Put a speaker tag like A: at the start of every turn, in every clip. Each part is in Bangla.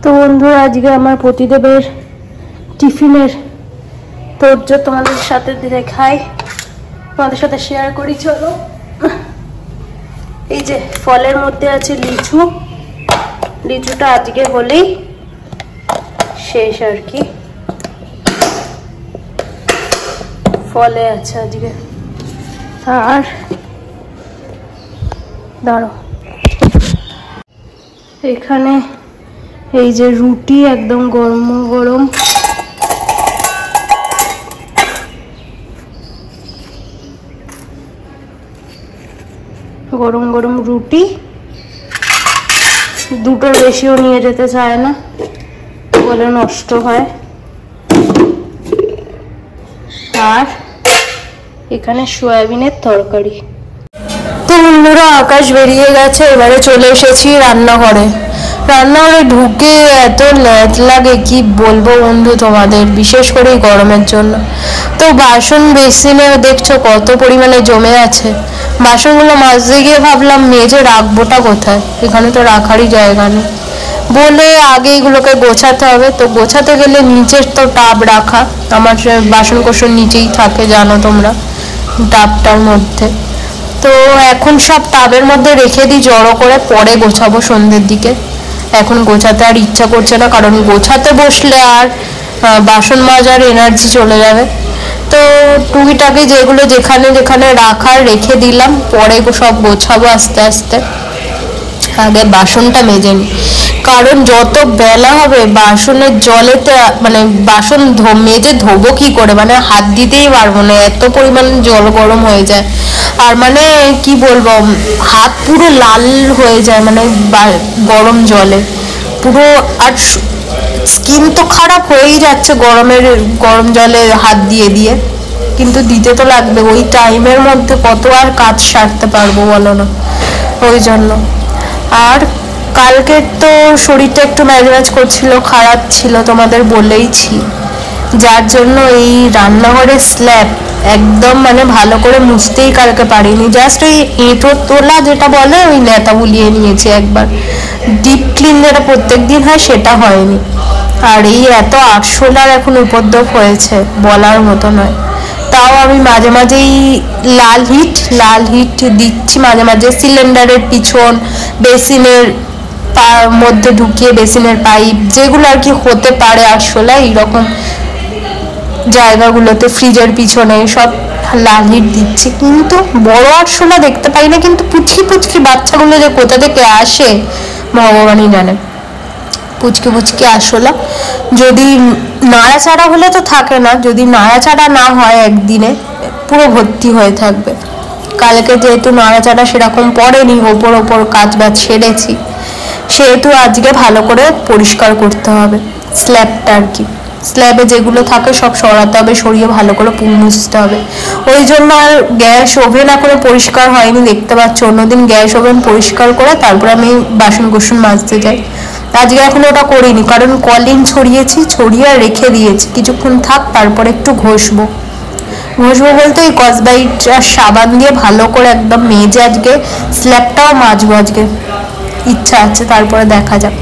A: তো বন্ধুরা আজকে আমার প্রতিদেবের টিফিনের তোড়জোড় তোমাদের সাথে দেখাই, তোমাদের সাথে শেয়ার করি। চলো, এই যে ফলের মধ্যে আছে লিচু। লিচুটা আজকে হলেই শেষ আর কি, ফলে আছে আজকে। আর দাঁড়ো, এখানে এই যে রুটি একদম গরম গরম, গরম গরম রুটি। দুটোর বেশিও নিয়ে যেতে চায় না, বলে নষ্ট হয়। আর এখানে সয়াবিনের তরকারি। তো বন্ধুরা আকাশ বেরিয়ে গেছে, এবারে চলে এসেছি রান্নাঘরে। রান্নাঘরে ঢুকে এত ল্যাদ লাগে কি বলবো বন্ধু তোমাদের, বিশেষ করে এই গরমের জন্য। তো বাসন বেসিনে দেখছো কত পরিমাণে জমে আছে। বাসনগুলো মাজতে গিয়ে ভাবলাম মেজে রাখবোটা কোথায়, এখানে তো রাখারই জায়গা নেই বলে আগে এগুলোকে গোছাতে হবে। তো গোছাতে গেলে নিচের তো টাব রাখা, আমার বাসন কোসন নিচেই থাকে জানো তোমরা, টাবটার মধ্যে। তো এখন সব টাবের মধ্যে রেখে দিই জড়ো করে, পরে গোছাবো সন্ধ্যের দিকে। এখন গোছাতে আর ইচ্ছা করছে না, কারণ গোছাতে বসলে আর বাসন মাজার এনার্জি চলে যাবে। তো টুকিটাকি যেগুলো যেখানে যেখানে রাখার রেখে দিলাম, পরে সব গোছাবো আস্তে আস্তে। আগে বাসনটা মেজে নিই, কারণ যত বেলা হবে বাসনের জলেতে মানে বাসন মেজে ধোবো কি করে, মানে হাত দিতেই পারবো না, এত পরিমাণ জল গরম হয়ে যায়। আর মানে কি বলবো, হাত পুরো লাল হয়ে যায় মানে গরম জলে পুরো। আর স্কিন তো খারাপ হয়েই যাচ্ছে গরম জলে হাত দিয়ে দিয়ে, কিন্তু দিতে তো লাগবে। ওই টাইমের মধ্যে কত আর কাজ সারতে পারবো বলো না, ওই জন্য। আর কালকে তো শরীরটা একটু ম্যাজ করছিল, খারাপ ছিল তোমাদের বলেইছি, যার জন্য এই রান্নাঘরের স্ল্যাব একদম মানে ভালো করে মুছতেই কালকে পারিনি। জাস্ট ওই এঁটো তোলা যেটা বলে, ওই নেতা বুলিয়ে নিয়েছি একবার। ডিপ ক্লিন যেটা প্রত্যেক দিন হয় সেটা হয়নি। আর এই এত আরশোলার এখন উপদ্রব হয়েছে বলার মতো নয়। তাও আমি মাঝে মাঝেই লাল হিট দিচ্ছি মাঝে মাঝে, সিলিন্ডারের পিছন, বেসিনের মধ্যে ঢুকিয়ে, বেসিনের পাইপ যেগুলো আর কি হতে পারে আরশোলা এইরকম জায়গাগুলোতে, ফ্রিজের পিছনে সব লাল হিট দিচ্ছি। কিন্তু বড় আরশোলা দেখতে পাই না, কিন্তু পুচকি পুচকি বাচ্চাগুলো যে কোথা থেকে আসে ভগবানই জানে। পুচকি পুচকি আরশোলা যদি নাড়াচাড়া হলে তো থাকে না, যদি নাড়াচাড়া না হয় একদিনে পুরো ভর্তি হয়ে থাকবে। কালকে যেহেতু নাড়াচাড়া সেরকম পড়েনি, ওপর কাজ বাজ সেরেছি, সেহেতু আজকে ভালো করে পরিষ্কার করতে হবে স্ল্যাবটা আর কি। স্ল্যাবে যেগুলো থাকে সব সরাতে হবে, সরিয়ে ভালো করে মুছতে হবে। ওই জন্য আর গ্যাস ওভেন করে পরিষ্কার হয়নি, দেখতে পাচ্ছ। অন্যদিন গ্যাস ওভেন পরিষ্কার করে তারপরে আমি বাসন কুসন মাজতে যাই। আজকে এখন ওটা করিনি, কারণ কলিন ছড়িয়ে রেখে দিয়েছি, কিছুক্ষণ থাক তারপরে একটু ঘষবো বলতে ওই কসবাইট আর সাবান দিয়ে ভালো করে একদম মেজে আজকে স্ল্যাবটাও মাজবো। আজকে ইচ্ছা আছে, তারপরে দেখা যাক।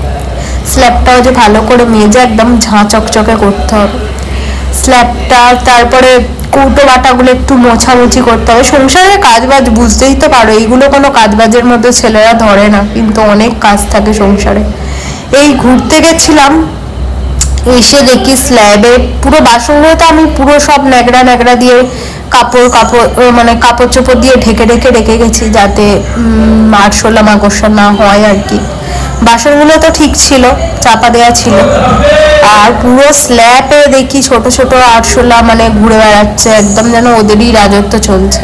A: স্ল্যাবটাও যে ভালো করে মেজে একদম ঝাঁ চকচকে করতে হবে স্ল্যাবটা। তারপরে কৌটো বাটাগুলো একটু মোছামুছি করতে হবে। সংসারের কাজ বাজ বুঝতেই তো পারো, এইগুলো কোনো কাজ বাজের মধ্যে ছেলেরা ধরে না, কিন্তু অনেক কাজ থাকে সংসারে। এই ঘুরতে গেছিলাম, এসে দেখি স্ল্যাবে পুরো বাসনগুলো তো আমি পুরো সব ন্যাকড়া দিয়ে মানে কাপড় চোপড় দিয়ে ঢেকে রেখে গেছি, যাতে আরশোলা মাকড়সা না হয় আর কি। বাসনগুলো তো ঠিক ছিল, চাপা দেওয়া ছিল। আর পুরো স্ল্যাবে দেখি ছোট ছোট আরশোলা মানে ঘুরে বেড়াচ্ছে, একদম যেন ওদেরই রাজত্ব চলছে।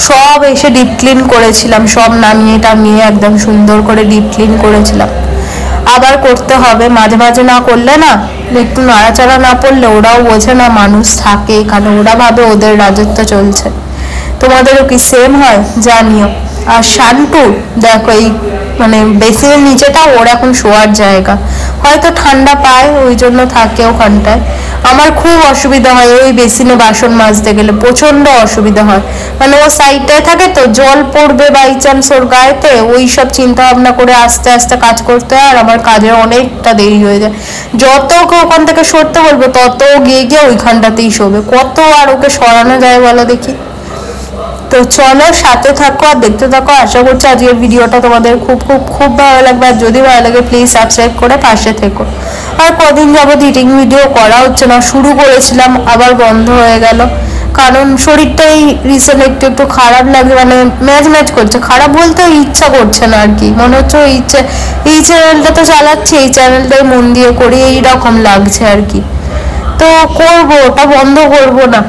A: সব এসে ডিপ ক্লিন করেছিলাম, সব নামিয়ে টামিয়ে একদম সুন্দর করে ডিপ ক্লিন করেছিলাম। আবার করতে হবে, মাঝে মাঝে না করলে না, একটু নাড়াচাড়া না পড়লে ওরাও বোঝে না মানুষ থাকে এখানে, ওরা ভাবে ওদের রাজত্ব চলছে। তোমাদেরও কি সেম হয় জানিও। আর শান্টু দেখো, এই মানে বেসিনের নিচেটা ওর এখন শোয়ার জায়গা, হয়তো ঠান্ডা পায় ওই জন্য থাকে ওখানটায়। আমার খুব অসুবিধা হয় ওই বেসিনে বাসন মাজতে গেলে, প্রচন্ড অসুবিধা হয়। মানে ও সাইডটায় থাকে তো, জল পড়বে বাই চান্স ওর গায়েতে, ওই সব চিন্তা ভাবনা করে আস্তে আস্তে কাজ করতে হয়, আর আমার কাজে অনেকটা দেরি হয়ে যায়। যত ওকে ওখান থেকে সরতে বলবো তত গিয়ে গিয়ে ওইখানটাতেই শোবে, কত আর ওকে সরানো যায় বলো দেখি। তো চলো সাথে থাকো আর দেখতে থাকো, আশা করছি আজকের ভিডিওটা তোমাদের খুব খুব খুব ভালো লাগবে। আর যদি ভালো লাগে প্লিজ সাবস্ক্রাইব করে পাশে থেকো। আর কদিন যাবত ইটিং ভিডিও করা হচ্ছে না, শুরু করেছিলাম আবার বন্ধ হয়ে গেল, কারণ শরীরটাই রিসেন্ট একটু একটু খারাপ লাগে, মানে ম্যাচ ম্যাচ করছে, খারাপ বলতে ইচ্ছা করছে না আর কি, মনে হচ্ছে এই চ্যানেলটা তো চালাচ্ছি, এই চ্যানেলটাই মন দিয়ে করি, এইরকম লাগছে আর কি। তো করবো, ওটা বন্ধ করবো না,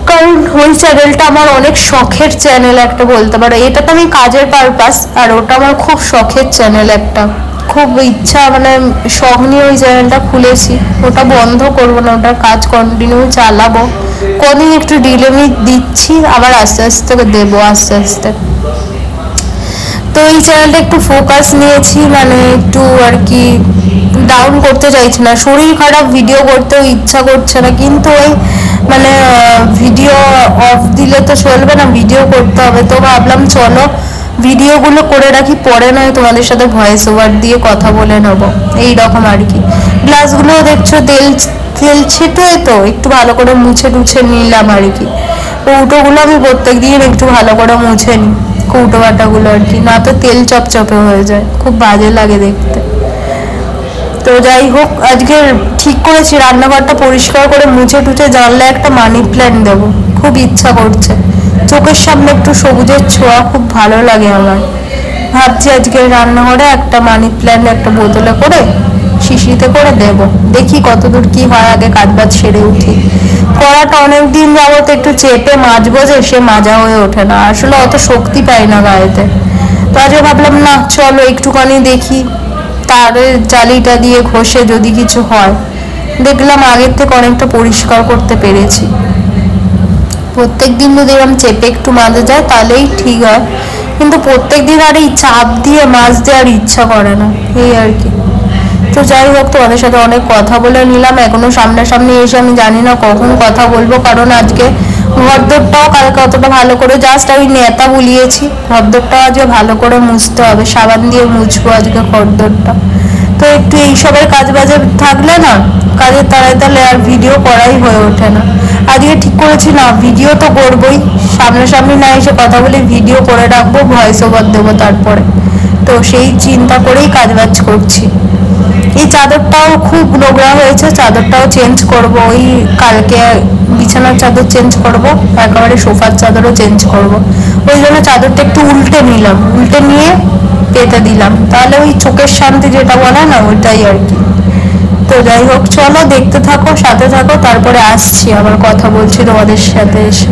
A: কারণ ওই চ্যানেলটা আমার অনেক শখের চ্যানেল একটা বলতে পারো। এটা তো আমি কাজের পারপাস, আর ওটা আমার খুব শখের চ্যানেল একটা, খুব ইচ্ছা, মানে শখ নিয়ে ওই চ্যানেলটা খুলেছি। ওটা বন্ধ করবো না, ওটার কাজ কন্টিনিউ চালাবো, কদিন একটু ডিলে দিচ্ছি, আবার আস্তে আস্তে দেবো আস্তে আস্তে। তো এই চ্যানেলটা একটু ফোকাস নিয়েছি, মানে একটু আর কি ডাউন করতে চাইছি না, শরীর খারাপ, ভিডিও করতেও ইচ্ছা করছে না, কিন্তু ওই মানে ভিডিও অফ দিলে তো চলবে না, ভিডিও করতে হবে। তো ভাবলাম চলো ভিডিওগুলো করে রাখি, পরে নয় তোমাদের সাথে ভয়েস ওভার দিয়ে কথা বলে নেবো, এইরকম আর কি। গ্লাসগুলো দেখছো তেল ছিটোয়, তো একটু ভালো করে মুছে টুছে নিলাম আর কি। কৌটোগুলো আমি প্রত্যেক দিন একটু ভালো করে মুছে নিই, কৌটো বাটাগুলো আর কি, না তো তেল চপচপে হয়ে যায়, খুব বাজে লাগে দেখতে। তো যাই হোক, আজকে ঠিক করেছি রান্নাঘরটা পরিষ্কার করে মুছে টুছে জানলে একটা মানি প্ল্যান্ট দেবো, খুব ইচ্ছা করছে, চোখের সামনে একটু সবুজের ছোঁয়া খুব ভালো লাগে আমার। ভাবছি আজকে রান্নাঘরে একটা মানি প্ল্যান্ট একটা বোতলে করে শিশিতে করে দেব, দেখি কতদূর কি হয়, আগে কাজবাজ সেরে উঠি। কড়াটা অনেকদিন যাবত একটু চেপে মাজবো যে, সে মাজা হয়ে ওঠে না, আসলে অত শক্তি পাই না গায়েতে। তো আজকে ভাবলাম না চলো একটুখানি দেখি, তারের জালিটা দিয়ে ঘষে যদি কিছু হয়, দেখলাম আগের থেকে অনেকটা পরিষ্কার করতে পেরেছি। প্রত্যেক দিন যদি এরকম চেপে একটু মাজা যায় তাহলেই ঠিক হয়, কিন্তু প্রত্যেক দিন আর এই চাপ দিয়ে মাজতে আর ইচ্ছা করে না, এই আর কি। তো যাই হোক, তোমাদের সাথে অনেক কথা বলে নিলাম, এখনো সামনাসামনি এসে আমি জানি না কখন কথা বলবো, কারণ আজকে ঘরদোরটাও কালকে অতটা ভালো করে, জাস্ট আমি নেতা বুলিয়েছি, ঘরদোরটাও আজকে ভালো করে মুছতে হবে, সাবান দিয়ে মুছবো আজকে ঘরদোরটা। তো একটু এইসবের কাজ বাজে থাকলে না, কাজের তাড়ায় তাহলে আর ভিডিও করাই হয়ে ওঠে না। আজকে ঠিক করেছি না ভিডিও তো করবোই, সামনাসামনি না এসে কথা বলে ভিডিও করে রাখবো, ভয়েস ওভার দেবো তারপরে। তো সেই চিন্তা করেই কাজবাজ করছি। এই চাদরটাও খুব নোংরা হয়েছে, চাদরটাও চেঞ্জ করব, ওই কালকে বিছানার চাদর চেঞ্জ করব, একেবারে সোফার চাদরও চেঞ্জ করব, ওই জন্য চাদরটা একটু উল্টে নিলাম, উল্টে নিয়ে পেতে দিলাম, তাহলে ওই চোখের শান্তি যেটা বলে না, ওইটাই আর কি। তো যাই হোক, চলো দেখতে থাকো, সাথে থাকো, তারপরে আসছি আবার কথা বলছি তোমাদের সাথে এসে।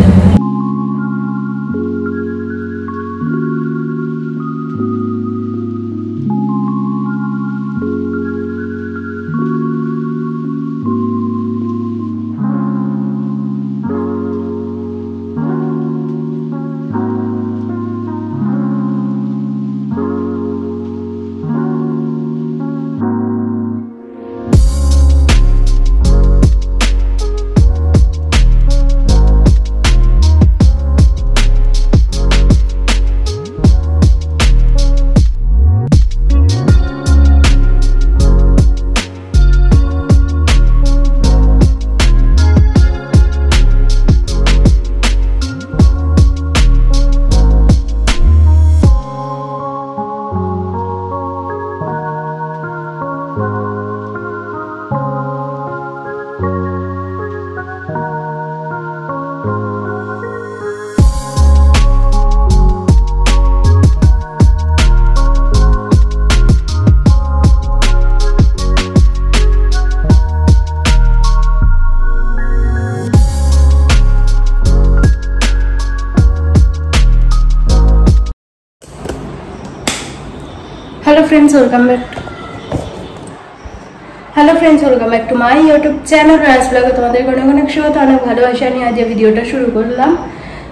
A: Hello friends welcome back to my YouTube channel Raj ब्लगे তোমাদের অনেক অনেক স্বাগত, অনেক ভালোবাসা নিয়ে আজ ভিডিওটা শুরু করলাম।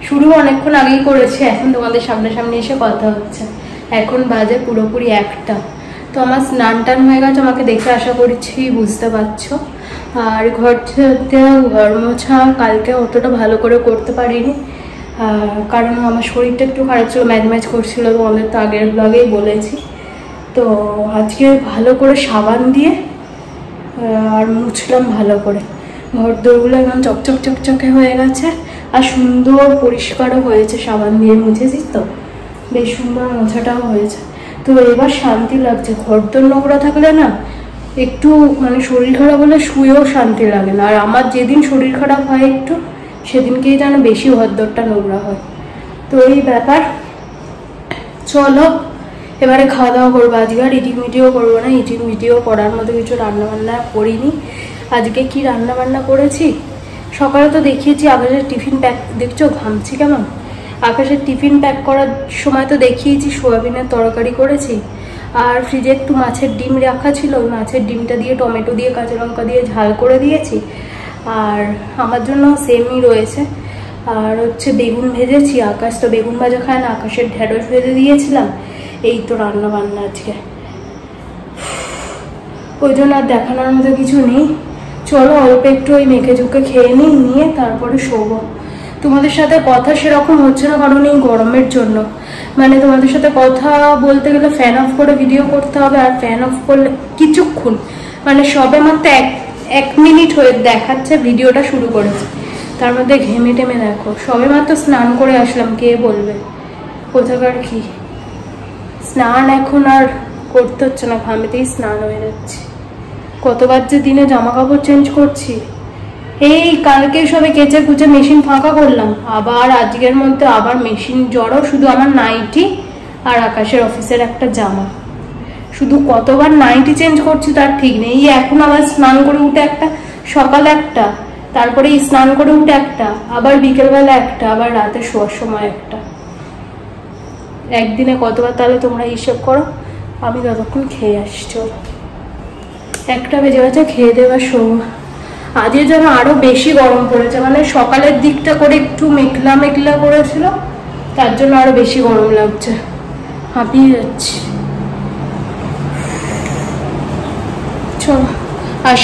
A: শুরু অনেকক্ষণ আগেই করেছি, এখন তোমাদের সামনাসামনি এসে কথা হচ্ছে। এখন বাজে পুরোপুরি 1টা। তো আমার স্নান টান হয়ে গেছে, আমাকে দেখে আশা করছি বুঝতে পারছো। আর ঘর মোছা কালকে অতটা ভালো করে করতে পারিনি, কারণ আমার শরীরটা একটু খারাপ ছিল, ম্যাচ করছিল, তোমাদের তো আগের ব্লগেই বলেছি। তো আজকে ভালো করে সাবান দিয়ে আর মুছলাম ভালো করে, ঘর দোরগুলো এখন চকচক চকচকে হয়ে গেছে আর সুন্দর পরিষ্কারও হয়েছে, সাবান দিয়ে মুছেছি তো বেশ সুন্দর মোছাটাও হয়েছে। তো এবার শান্তি লাগছে, ঘর দোর নোংরা থাকলে না একটু মানে শরীর খারাপ হলে শুয়েও শান্তি লাগে না। আর আমার যেদিন শরীর খারাপ হয় একটু, সেদিনকেই যেন বেশি ঘরদোরটা নোংরা হয়। তো এই ব্যাপার, চলো এবারে খাওয়া দাওয়া করবো। আজকে আর ইটিং ভিডিও করবো না, ইটিং ভিডিও করার মতো কিছু রান্নাবান্না করিনি। আজকে কি রান্নাবান্না করেছি, সকালে তো দেখিয়েছি আকাশের টিফিন প্যাক, দেখছো ঘামছি কেমন, আকাশের টিফিন প্যাক করার সময় তো দেখিয়েছি সোয়াবিনের তরকারি করেছি। আর ফ্রিজে একটু মাছের ডিম রাখা ছিল, মাছের ডিমটা দিয়ে টমেটো দিয়ে কাঁচা লঙ্কা দিয়ে ঝাল করে দিয়েছি। আর আমার জন্য সেমই রয়েছে। আর হচ্ছে বেগুন ভেজেছি, আকাশ তো বেগুন ভাজা খায় না, আকাশের ঢেঁড়স ভেজে দিয়েছিলাম। এই তো রান্না বান্না আজকে, ওই জন্য আর দেখানোর মতো কিছু নেই। চলো অল্প একটু ওই মেখে ঝুঁকে খেয়ে নিয়ে তারপরে শোবো। তোমাদের সাথে কথা সেরকম হচ্ছে না, কারণ এই গরমের জন্য মানে তোমাদের সাথে কথা বলতে গেলে ফ্যান অফ করে ভিডিও করতে হবে, আর ফ্যান অফ করলে কিছুক্ষণ মানে সবে মাত্র এক মিনিট হয়ে দেখাচ্ছে ভিডিওটা শুরু করেছে, তার মধ্যে ঘেমে টেমে দেখো। সবে মাত্র স্নান করে আসলাম, কে বলবে কোথাকার কি স্নান, এখন আর করতে হচ্ছে না, ঘামেতেই স্নান হয়ে যাচ্ছে। কতবার যে দিনে জামা কাপড় চেঞ্জ করছি, এই কালকে সবে কেচে কুচে মেশিন ফাঁকা করলাম, আবার আজকের মধ্যে আবার মেশিন জড়ো। শুধু আমার নাইটি আর আকাশের অফিসের একটা জামা, শুধু কতবার নাইটি চেঞ্জ করছি তার ঠিক নেই। এই এখন আবার স্নান করে উঠে একটা, সকালে একটা, তারপরে স্নান করে উঠে একটা, আবার বিকেলবেলা একটা, আবার রাতে শোয়ার সময় একটা, একদিনে কতবার তাহলে তোমরা হিসেব করো। আমি ততক্ষণ খেয়ে আসছি, 1টা বেজে গেছে, খেয়ে দেওয়ার শোবো। আজকে যেন আরো বেশি গরম পড়েছে, মানে সকালের দিকটা করে একটু মেঘলা মেঘলা করেছিল, তার জন্য আরো বেশি গরম লাগছে, হাঁপিয়ে যাচ্ছি। চলো। আর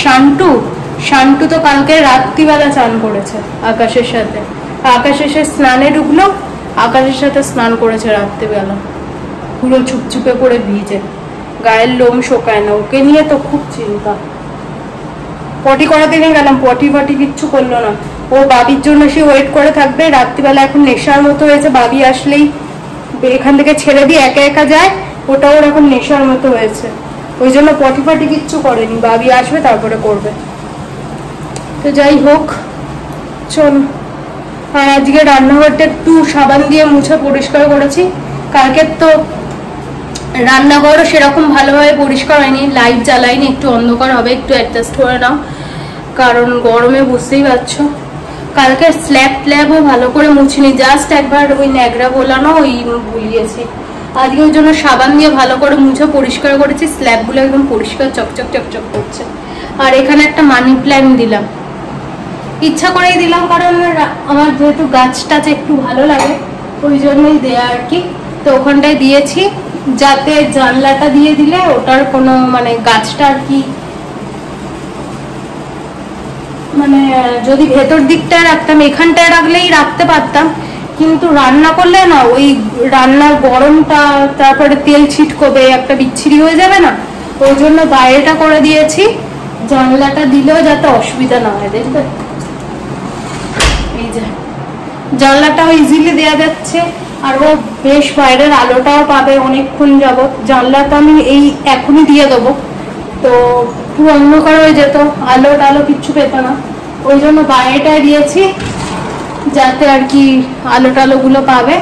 A: শান্টু তো কালকে রাত্রিবেলা স্নান করেছে আকাশের সাথে, আকাশ এসে স্নানে ঢুকলো, আকাশের সাথে স্নান করেছে রাত্রিবেলা, পুরো চুপচুপে করে ভিজে, গায়ের লোম শোকায় না। ওকে নিয়ে তো খুব চিন্তা। পটি করাতে নিয়ে গেলাম, পটি কিচ্ছু করলো না। ও বাবির জন্য সে ওয়েট করে থাকবে, রাত্রিবেলা এখন নেশার মতো হয়েছে, বাবি আসলেই এখান থেকে ছেড়ে দিয়ে একা একা যায়, ওটা ওর এখন নেশার মতো হয়েছে, ওই জন্য পটি কিচ্ছু করেনি, বাবি আসবে তারপরে করবে। তো যাই হোক, চল। আর আজকে রান্নাঘরটা একটু সাবান দিয়ে মুছে পরিষ্কার করেছি, কালকে তো রান্নাঘরও সেরকম ভালোভাবে পরিষ্কার হয়নি, লাইট জ্বালাইনি, একটু অন্ধকার হবে, একটু অ্যাডজাস্ট করে নাও, কারণ গরমে বুঝতেই পারছো। কালকে স্ল্যাবও ভালো করে মুছিনি, জাস্ট একবার ওই ন্যাকড়া বোলানো ওই ভুলিয়েছি। আজকে ওই জন্য সাবান দিয়ে ভালো করে মুছে পরিষ্কার করেছি, স্ল্যাবগুলো একদম পরিষ্কার চকচক চকচক করছে। আর এখানে একটা মানি প্ল্যান্ট দিলাম, ইচ্ছা করেই দিলাম, কারণ আমার যেহেতু গাছটা একটু ভালো লাগে ওই জন্যই দেয়া আর কি। তো ওখানটায় দিয়েছি, যাতে জানলাটা দিয়ে দিলে ওটার কোনো মানে গাছটা আর কি মানে যদি ভেতর দিকটায় রাখতাম, এখানটায় রাখলেই রাখতে পারতাম, কিন্তু রান্না করলে না ওই রান্নার গরমটা, তারপরে তেল ছিটকবে, একটা বিচ্ছিরি হয়ে যাবে না, ওই জন্য বাইরেটা করে দিয়েছি, জানলাটা দিলেও যাতে অসুবিধা না হয়। দেখবে এই যে জানলাটাও ইজিলি দেওয়া যাচ্ছে, আর ও বেশ বাইরের আলোটাও পাবে অনেকক্ষণ যাবত। জানলাটা আমি এই এখনই দিয়ে দেবো, তো পুরো অন্ধকার হয়ে যেত, আলো টালো কিচ্ছু পেত না, ওই জন্য বাইরেটায় দিয়েছি, যাতে আর কি আলো টালোগুলো পাবে,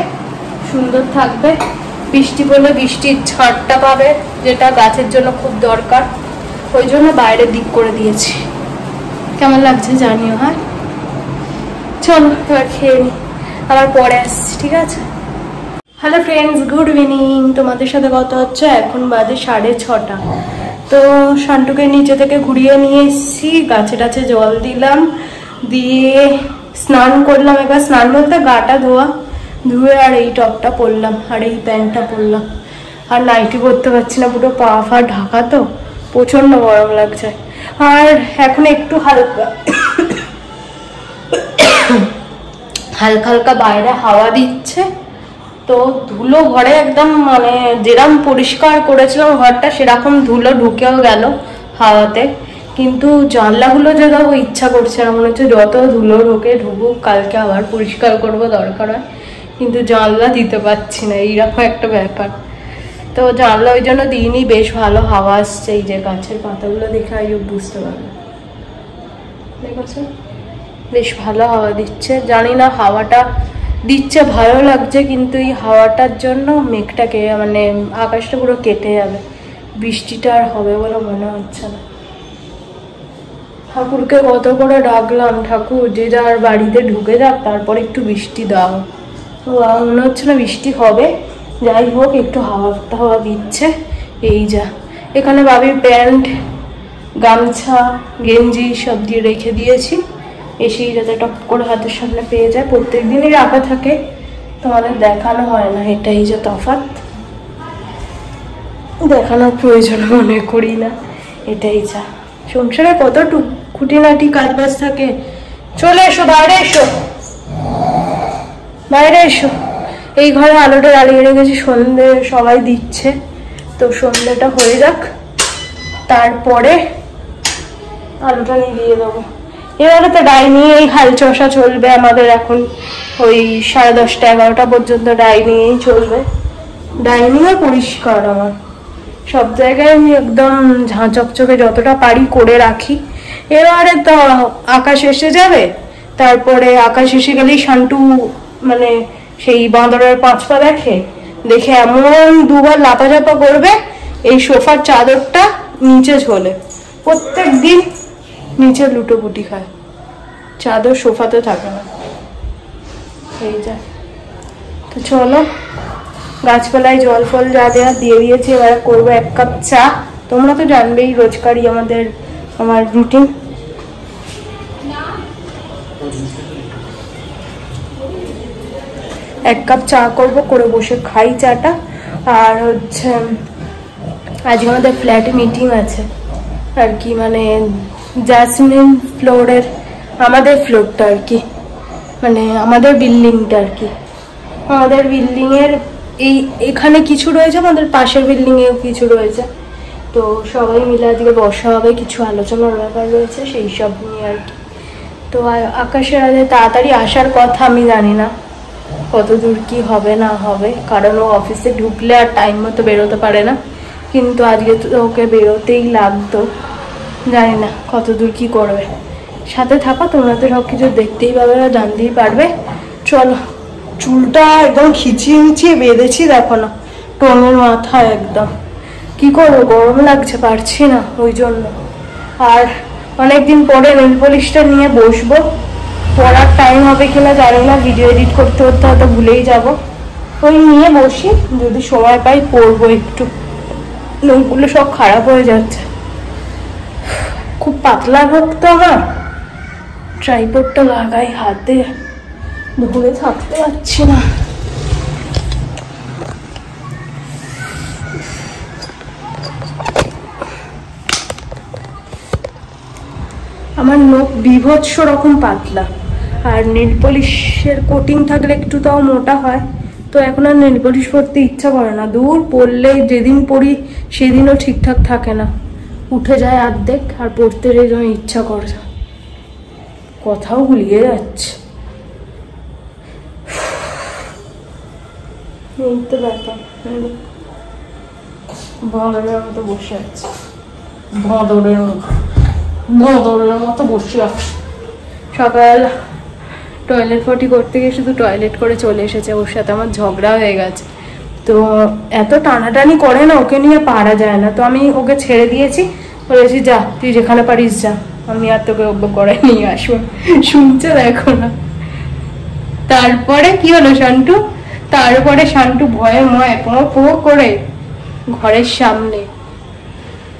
A: সুন্দর থাকবে, বৃষ্টি পড়লে বৃষ্টির ঝড়টা পাবে, যেটা গাছের জন্য খুব দরকার, ওই জন্য বাইরের দিক করে দিয়েছি। কেমন লাগছে জানিও। হ্যাঁ চলো এবার খেয়ে নি, আবার পরে আসছি, ঠিক আছে। Hello friends, good evening. তোমাদের সাথে কথা হচ্ছে, এখন বাজে 6:30। তো শান্টুকে নিচে থেকে ঘুরিয়ে নিয়ে এসেছি, গাছে টাছে জল দিলাম, দিয়ে স্নান করলাম। এবার স্নান বলতে গাটা ধুয়ে আর এই টপটা পরলাম আর এই প্যান্টটা পরলাম, আর নাইটি পরতে পারছি না, পুরো পা ফা ঢাকা, তো প্রচন্ড গরম লাগছে। আর এখন একটু হালকা হালকা হালকা বাইরে হাওয়া দিচ্ছে, তো ধুলো ঘরে একদম মানে যেরকম পরিষ্কার করেছিলাম ঘরটা সেরকম ধুলো ঢুকেও গেল হাওয়াতে। কিন্তু জানলাগুলো যেটাও ইচ্ছা করছে না, মনে হচ্ছে যত ধুলো ঢুকুক, কালকে আবার পরিষ্কার করবো দরকার হয়, কিন্তু জানলা দিতে পারছি না, এইরকম একটা ব্যাপার। তো জানলা ওই জন্য দিইনি, বেশ ভালো হাওয়া আসছে। এই যে গাছের পাতাগুলো দেখে বুঝতে পারবে, দেখেছো বেশ ভালো হাওয়া দিচ্ছে। জানি না হাওয়াটা দিচ্ছে ভালো লাগছে, কিন্তু এই হাওয়াটার জন্য মেঘটাকে মানে আকাশটা পুরো কেটে যাবে, বৃষ্টিটা আর হবে বলে মনে হচ্ছে না। ঠাকুরকে কত করে ডাকলাম, ঠাকুর যে যার বাড়িতে ঢুকে যাক, তারপর একটু বৃষ্টি দাও। তো মনে হচ্ছে না বৃষ্টি হবে। যাই হোক, একটু হাওয়া দিচ্ছে। এই যা এখানে বাবির প্যান্ট, গামছা, গেঞ্জি সব দিয়ে রেখে দিয়েছি, এসেই যাতে টপ করে হাতের সামনে পেয়ে যায়। প্রত্যেক দিনই রাখা থাকে, তোমাদের দেখানো হয় না, এটাই যে তফাৎ, দেখানোর প্রয়োজন মনে করি না, এটাই যা। সংসারে কত খুঁটিনাটি কাজ বাজ থাকে। চলে এসো, বাইরে এসো, বাইরে এসো। এই ঘরে আলোটা জ্বালিয়ে রেখেছি, সন্ধে সবাই দিচ্ছে, তো সন্ধেটা হয়ে যাক, তারপরে আলোটা নিভিয়ে দেবো। এবারে তো ডাইনিং এই হাল চষা চলবে আমাদের এখন, ওই 10:30 11টা পর্যন্ত ডাইনিংই চলবে। ডাইনিংও পরিষ্কার আমার, সব জায়গায় আমি একদম ঝাঁ চকচকে যতটা পারি করে রাখি। এবারে তো আকাশ এসে যাবে, তারপরে আকাশ এসে গেলেই শান্টু মানে সেই বাঁদরের 5 পা দেখে এমন দুবার লাপাঝাপা করবে, এই সোফার চাদরটা নিচে ঝোলে, প্রত্যেক দিন নিচে লুটোপুটি খায়, চাদর সোফাতে থাকে না। এই যা, তো চলো, গাছপালায় জল ফল যা দেওয়া দিয়ে দিয়েছি, এবার করবো 1 কাপ চা। তোমরা তো জানবেই রোজকারই আমার রুটিন। 1 কাপ চা করবো, করে বসে খাই চাটা। আর হচ্ছে আজকে আমাদের ফ্ল্যাটে মিটিং আছে আর কি, মানে জাসমিন ফ্লোরের, আমাদের ফ্লোরটা আর কি, মানে আমাদের বিল্ডিংটা আর কি, আমাদের বিল্ডিং এর এখানে কিছু রয়েছে, আমাদের পাশের বিল্ডিং এও কিছু রয়েছে, তো সবাই মিলে আজকে বসা হবে, কিছু আলোচনার ব্যাপার রয়েছে সেই সব নিয়ে আর কি। তো আকাশের আগে তাড়াতাড়ি আসার কথা, আমি জানি না কত দূর কি হবে না হবে, কারণ ও অফিসে ঢুকলে আর টাইম মতো বেরোতে পারে না, কিন্তু আজকে তো ওকে বেরোতেই লাগতো, জানি না কত দূর কি করবে। সাথে থাকো, তোমরা তো সব কিছু দেখতেই পাবে, জানতেই পারবে। চলো, চুলটা একদম খিচিয়ে বেঁধেছি, দেখো না টোনের মাথায় একদম, কি করবো, গরম লাগছে, পারছি না ওই জন্য। আর অনেকদিন পরে নেল পলিশটা নিয়ে বসবো, পড়ার টাইম হবে কিনা জানি না, ভিডিও এডিট করতে করতে হয়তো ভুলেই যাব, ওই নিয়ে বসি, যদি সময় পাই পড়বো একটু, নখগুলো সব খারাপ হয়ে যাচ্ছে। খুব পাতলা হোক তো আমার, ট্রাইপডটা লাগাই হাতে, ধরে থাকতে পারছি না। আমার নখ বিভৎস রকম পাতলা, আর নেল পলিশের কোটিং থাকলে একটু তাও মোটা হয়, তো এখন আর নেল পলিশ পরতে ইচ্ছা করে না, দূর পরলে যেদিন পরি সেদিনও ঠিকঠাক থাকে না, উঠে যায় অর্ধেক, আর পড়তে ইচ্ছা করে, কথাও গুলিয়ে যাচ্ছে। এই তো ব্যাপার, বাঁদরের মতো বসে আছে, বাঁদরের মতো বসে আছে। সকাল টয়লেট পটি করতে গিয়ে শুধু টয়লেট করে চলে এসেছে, ওর সাথে আমার ঝগড়া হয়ে গেছে, তো এত টানাটানি করে না, ওকে নিয়ে পারা যায় না, তো আমি ওকে ছেড়ে দিয়েছি, বলেছি যা তুই যেখানে পারিস যা, আমি আর তোকে করে নিয়ে আসবো, শুনছে দেখো না। তারপরে কি হলো শান্টু, তারপরে শান্টু ভয়ে ময়ে পো করে ঘরের সামনে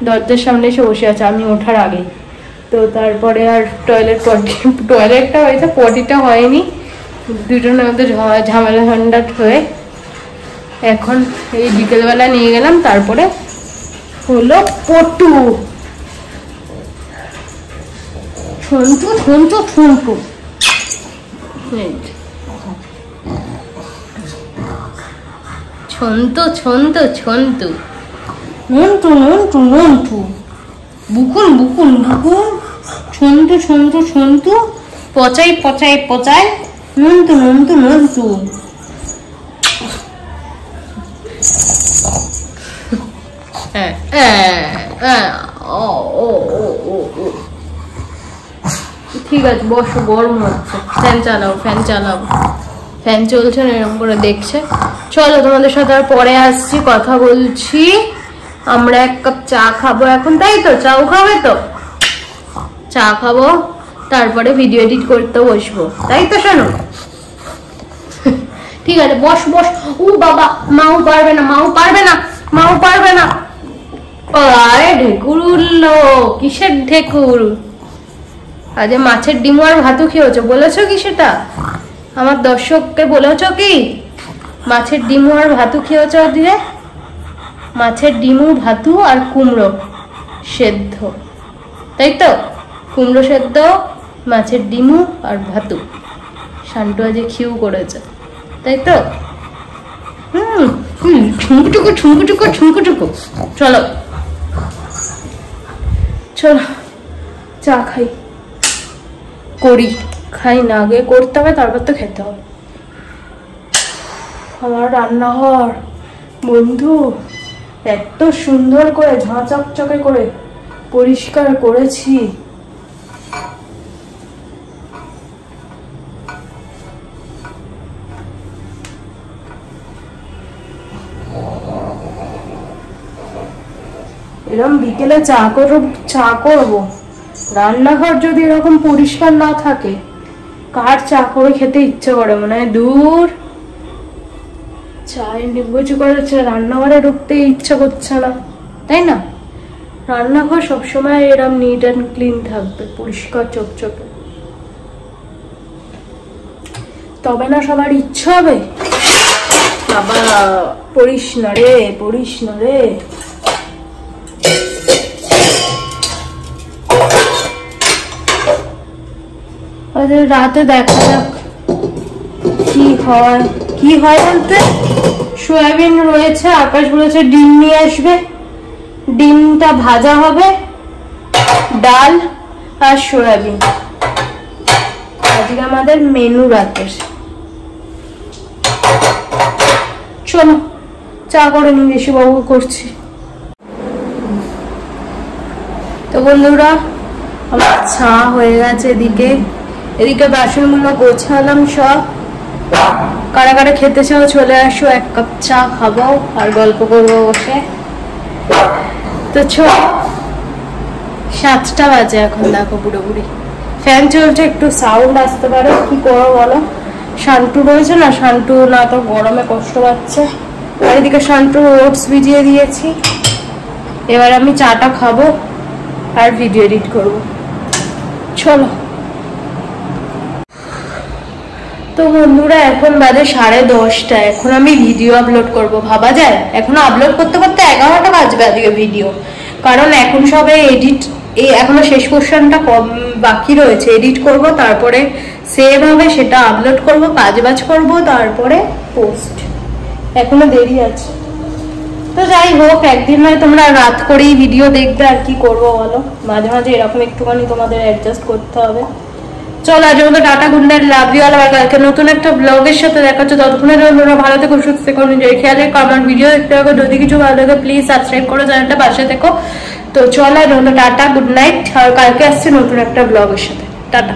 A: দরজার সামনে এসে বসে আছে আমি ওঠার আগেই। তো তারপরে আর টয়লেটটা হয়েছে, পটিটা হয়নি, দুটোর মধ্যে ঝামেলা ঝঞ্ঝাট হয়ে এখন এই বিকেলবেলা নিয়ে গেলাম, তারপরে হলো পটু। ছন্তু ছন্তু ছন্তু ছন্তু ছন্তু ছন্তু নন্টু নন্টু নন্টু বুকুন বুকুন বুকুন ছন্তু ছন্তু ছন্তু পচাই পচাই পচাই নন্তু নন্তু নন্তু। ঠিক আছে বসো, গরম হচ্ছে, ফ্যান চালাও ফ্যান চালাও। ফ্যান চলছে না, এরকম করে দেখছে। চলো তোমাদের সাথে আর পরে আসছি, কথা বলছি। আমরা এক কাপ চা খাবো এখন, তাই তো? চাও খাবে তো? চা খাবো, তারপরে ভিডিও এডিট করতে বসবো, তাই তো? শোনো ঠিক আছে, বস বস। ও বাবা, মাও পারবে না, মাও পারবে না, মাও পারবে না। আরে ঢেকুর উঠলো, কিসের ঢেকুর? আজ মাছের ডিম আর ভাতু খেয়েছো, বলেছো কি সেটা? আমার দর্শককে বলেছো কি মাছের ডিম আর ভাতু খেয়েছো? দিয়ে মাছের ডিমু ভাতু আর কুমড়ো সেদ্ধ, তাই তো? কুমড়ো সেদ্ধ, মাছের ডিমু আর ভাতু। শান্টু আজ খিউ করেছে, তাই তো? ঠুমকুটুকু ঠুমকুটুকু ঠুমকুটুকু। চলো চলো চা খাই, করি, খাই না, আগে করতে হবে তারপর তো খেতে হবে। আমার রান্নাঘর বন্ধু এত সুন্দর করে ঝাঁচকচকে করে পরিষ্কার করেছি। এরকম বিকেলে চা করবো, রান্নাঘর যদি এরকম পরিষ্কার না থাকে কার চা করে খেতে ইচ্ছে করে? মনে হয় দূর, চায় নিবুচি করেছে, রান্নাঘরে ঢুকতে ইচ্ছা করছে না, তাই না? রান্নাঘর সবসময় এরকম নিট অ্যান্ড ক্লিন থাকবে, পরিষ্কার চকচকে, তবে না সবার ইচ্ছা হবে। বাবা পড়িস না রে, পড়িস না রে। রাতে দেখা যাক কি হয়। কি হয় বলতে, সয়াবিন রয়েছে, আকাশ বলেছে ডিম নিয়ে আসবে, ডিমটা ভাজা হবে, ডাল আর সয়াবিন, আজকে আমাদের মেনু রাতের। চলো চা করে নি, বেশি বাবু করছি। তো বন্ধুরা আমার চা হয়ে গেছে, এদিকে বাসনগুলো গোছালাম সব। কারা কারা খেতে চাও চলে আসো, এক কাপ চা খাবো আর গল্প করবো বসে। তো 7টা বাজে এখন, দেখো পুরোপুরি ফ্যান চলছে, একটু সাউন্ড আসতে পারে, কি করো বলো? শান্টু রয়েছে না, শান্টু না তো গরমে কষ্ট পাচ্ছে। আর এদিকে শান্টু ওটস ভিজিয়ে দিয়েছি। এবার আমি চাটা খাবো আর ভিডিও এডিট করবো। চলো। তো বন্ধুরা এখন বাজে 10:30, এখন আমি ভিডিও আপলোড করব। ভাবা যায় এখনো আপলোড করতে করতে 11টা বাজবে আজকে ভিডিও, কারণ এখন সবে এডিট, এখনো শেষ পোর্শনটা বাকি রয়েছে, এডিট করব, তারপরে সেভ হবে, সেটা আপলোড করব, কাজবাজ করব, তারপরে পোস্ট, এখনো দেরি আছে। তো যাই হোক, একদিন নয় তোমরা রাত করেই ভিডিও দেখবে, আর কি করবো বলো? মাঝে মাঝে এরকম একটুখানি তোমাদের অ্যাডজাস্ট করতে হবে। চলো আজ মতো tata, good night, love you all. আবার কালকে নতুন একটা ব্লগের সাথে দেখা হচ্ছে, ততক্ষণের জন্য তোমরা ভালো থেকো, সুস্থ থেকো, নিজের খেয়াল রেখো। আমার ভিডিও দেখতে থাকো, যদি কিছু ভালো লাগে প্লিজ সাবস্ক্রাইব করো, চ্যানেলটা পাশে থেকো। তো চলো আজ মতো টাটা, গুড নাইট, আর কালকে আসছি নতুন একটা ব্লগের সাথে। টাটা।